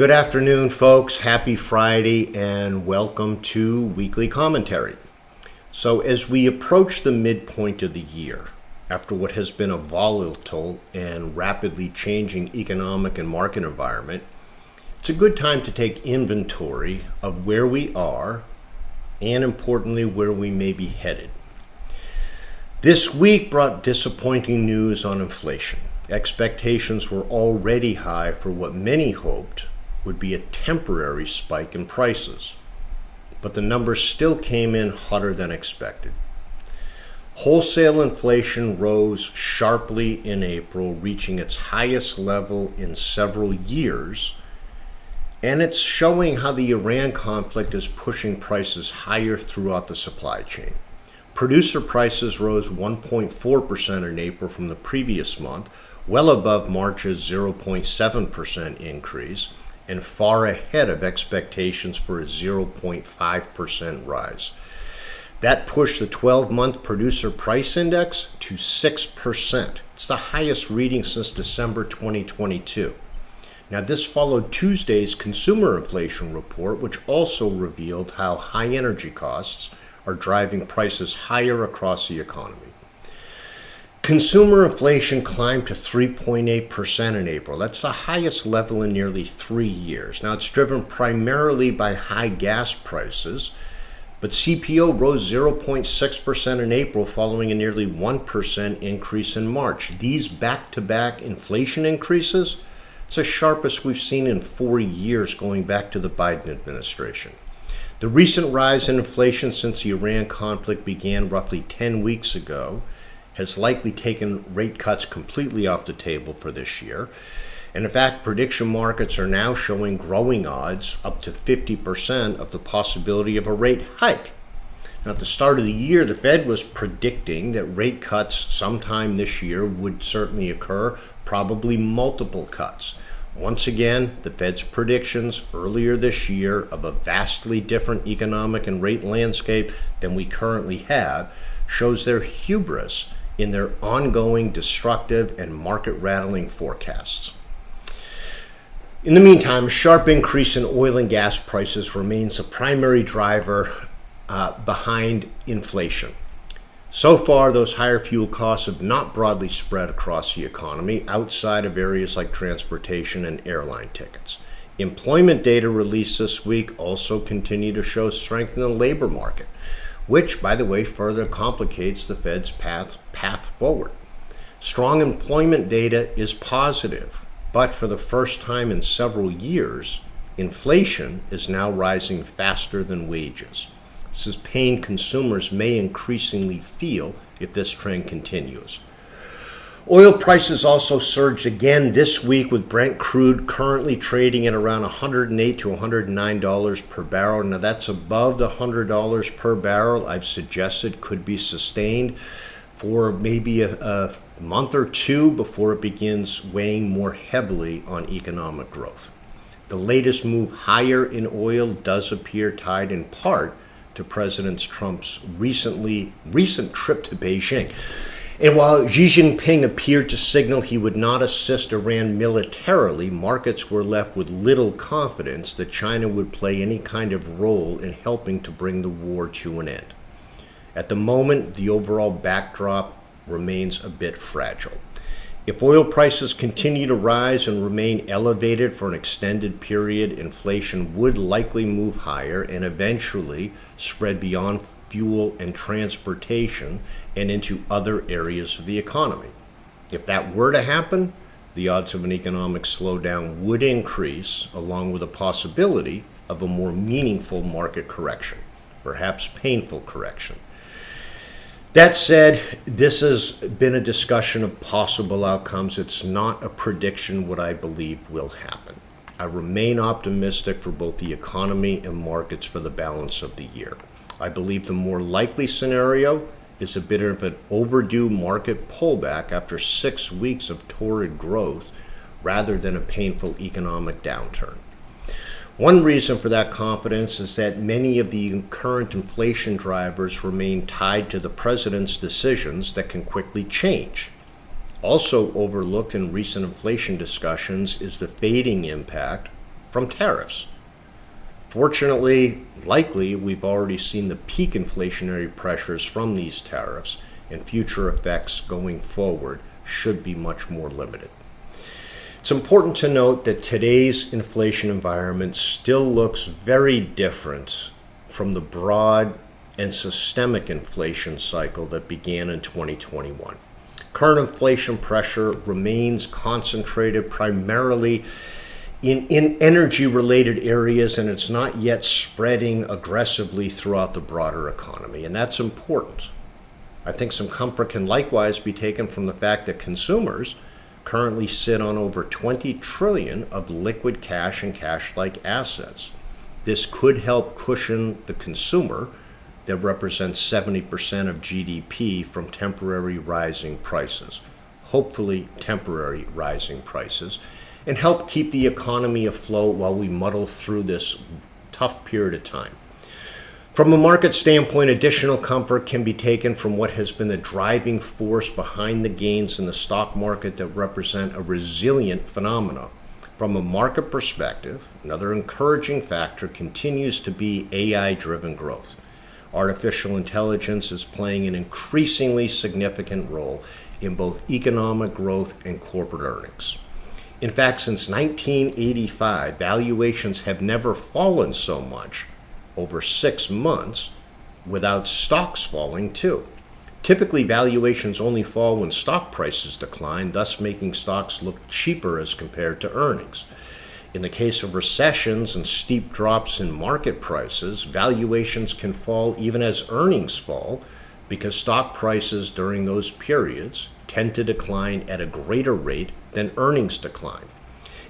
Good afternoon, folks. Happy Friday and welcome to Weekly Commentary. So as we approach the midpoint of the year, after what has been a volatile and rapidly changing economic and market environment, it's a good time to take inventory of where we are and, importantly, where we may be headed. This week brought disappointing news on inflation. Expectations were already high for what many hoped would be a temporary spike in prices, but the numbers still came in hotter than expected. Wholesale inflation rose sharply in April, reaching its highest level in several years, and it's showing how the Iran conflict is pushing prices higher throughout the supply chain. Producer prices rose 1.4% in April from the previous month, well above March's 0.7% increase, and far ahead of expectations for a 0.5% rise. That pushed the 12-month producer price index to 6%. It's the highest reading since December 2022. Now, this followed Tuesday's consumer inflation report, which also revealed how high energy costs are driving prices higher across the economy. Consumer inflation climbed to 3.8% in April. That's the highest level in nearly 3 years. Now, it's driven primarily by high gas prices, but CPO rose 0.6% in April following a nearly 1% increase in March. These back-to-back inflation increases, it's the sharpest we've seen in 4 years going back to the Biden administration. The recent rise in inflation since the Iran conflict began roughly 10 weeks ago has likely taken rate cuts completely off the table for this year. And in fact, prediction markets are now showing growing odds up to 50% of the possibility of a rate hike. Now, at the start of the year, the Fed was predicting that rate cuts sometime this year would certainly occur, probably multiple cuts. Once again, the Fed's predictions earlier this year of a vastly different economic and rate landscape than we currently have shows their hubris in their ongoing destructive and market-rattling forecasts. In the meantime, a sharp increase in oil and gas prices remains a primary driver behind inflation. So far, those higher fuel costs have not broadly spread across the economy outside of areas like transportation and airline tickets. Employment data released this week also continue to show strength in the labor market, which, by the way, further complicates the Fed's path forward. Strong employment data is positive, but for the first time in several years, inflation is now rising faster than wages. This is pain consumers may increasingly feel if this trend continues. Oil prices also surged again this week, with Brent crude currently trading at around $108 to $109 per barrel. Now, that's above the $100 per barrel I've suggested could be sustained for maybe a month or two before it begins weighing more heavily on economic growth. The latest move higher in oil does appear tied in part to President Trump's recent trip to Beijing. And while Xi Jinping appeared to signal he would not assist Iran militarily, markets were left with little confidence that China would play any kind of role in helping to bring the war to an end. At the moment, the overall backdrop remains a bit fragile. If oil prices continue to rise and remain elevated for an extended period, inflation would likely move higher and eventually spread beyond fuel and transportation and into other areas of the economy. If that were to happen, the odds of an economic slowdown would increase, along with a possibility of a more meaningful market correction, perhaps painful correction. That said, this has been a discussion of possible outcomes. It's not a prediction what I believe will happen. I remain optimistic for both the economy and markets for the balance of the year. I believe the more likely scenario is a bit of an overdue market pullback after 6 weeks of torrid growth rather than a painful economic downturn. One reason for that confidence is that many of the current inflation drivers remain tied to the president's decisions that can quickly change. Also overlooked in recent inflation discussions is the fading impact from tariffs. Fortunately, likely, we've already seen the peak inflationary pressures from these tariffs, and future effects going forward should be much more limited. It's important to note that today's inflation environment still looks very different from the broad and systemic inflation cycle that began in 2021. Current inflation pressure remains concentrated primarily in energy-related areas, and it's not yet spreading aggressively throughout the broader economy, and that's important. I think some comfort can likewise be taken from the fact that consumers currently sit on over 20 trillion of liquid cash and cash-like assets. This could help cushion the consumer that represents 70% of GDP from temporary rising prices, hopefully temporary rising prices, and help keep the economy afloat while we muddle through this tough period of time. From a market standpoint, additional comfort can be taken from what has been the driving force behind the gains in the stock market that represent a resilient phenomenon. From a market perspective, another encouraging factor continues to be AI-driven growth. Artificial intelligence is playing an increasingly significant role in both economic growth and corporate earnings. In fact, since 1985, valuations have never fallen so much over 6 months without stocks falling too. Typically, valuations only fall when stock prices decline, thus making stocks look cheaper as compared to earnings. In the case of recessions and steep drops in market prices, valuations can fall even as earnings fall because stock prices during those periods tend to decline at a greater rate than earnings decline.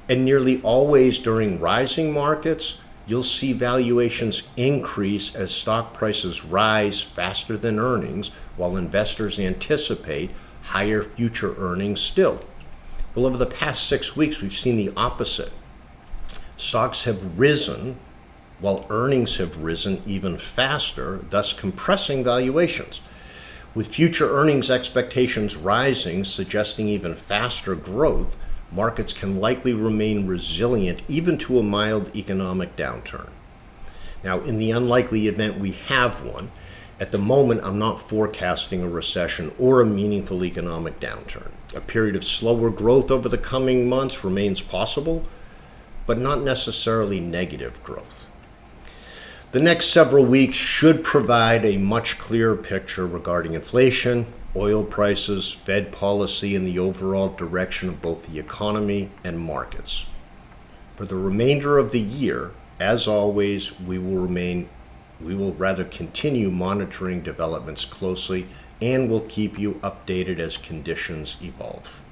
And nearly always during rising markets, you'll see valuations increase as stock prices rise faster than earnings, while investors anticipate higher future earnings still. Well, over the past 6 weeks, we've seen the opposite. Stocks have risen while earnings have risen even faster, thus compressing valuations. With future earnings expectations rising, suggesting even faster growth, markets can likely remain resilient even to a mild economic downturn. Now, in the unlikely event we have one, at the moment I'm not forecasting a recession or a meaningful economic downturn. A period of slower growth over the coming months remains possible, but not necessarily negative growth. The next several weeks should provide a much clearer picture regarding inflation, oil prices, Fed policy, and the overall direction of both the economy and markets. For the remainder of the year, as always, we will rather continue monitoring developments closely and will keep you updated as conditions evolve.